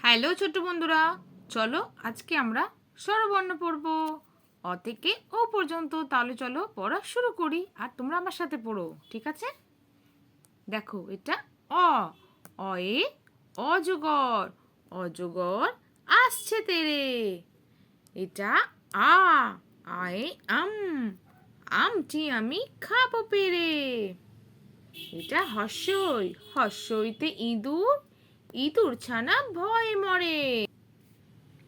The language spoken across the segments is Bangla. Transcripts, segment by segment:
হ্যালো ছোট্ট বন্ধুরা, চলো আজকে আমরা স্বরবর্ণ পড়ব। অ থেকে ও পর্যন্ত। তাহলে চলো পড়া শুরু করি, আর তোমরা আমার সাথে পড়ো, ঠিক আছে? দেখো, এটা অ। অয়ে অজগর, অজগর আসছে তেরে। এটা আ। আয়ে আম, আমটি আমি খাবো পেরে। এটা হর্ষই, হর্ষইতে ইঁদুর, ইঁদুর ছানা ভয়ে মরে।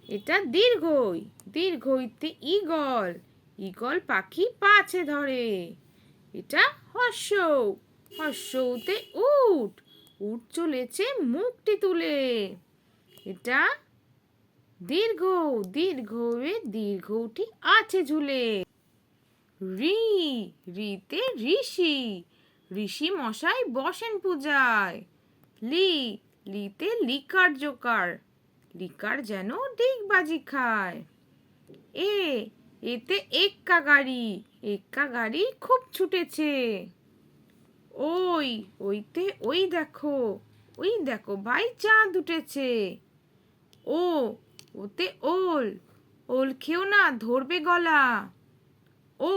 এটা দীর্ঘই, দীর্ঘইতে ঈগল, ঈগল পাখি পাছে ধরে। এটা হর্ষ, হর্ষউতে উট, উট চলেছে মুখটি তুলে। এটা দীর্ঘ, দীর্ঘয়ে দীর্ঘটি আছে ঝুলে। ঋ, ঋতে ঋষি, ঋষি মশাই বসেন পূজায়। লি, লিতে লিকার জোকার, লিকার যেন ডিগবাজি খায়। এ, এতে এক্কা গাড়ি, এক্কা গাড়ি খুব ছুটেছে। ওই, ওইতে ওই দেখো ভাই চাঁদ উঠেছে। ও, ওতে ওল, ওল খেও না ধরবে গলা। ও,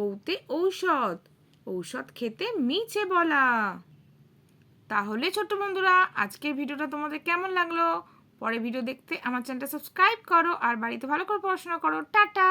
ওতে ঔষধ, ঔষধ খেতে মিছে বলা। তাহলে ছোট্ট বন্ধুরা, আজকের ভিডিওটা তোমাদের কেমন লাগলো? পরে ভিডিও দেখতে আমার চ্যানেলটা সাবস্ক্রাইব করো, আর বাড়িতে ভালো করে পড়াশোনা করো। টাটা।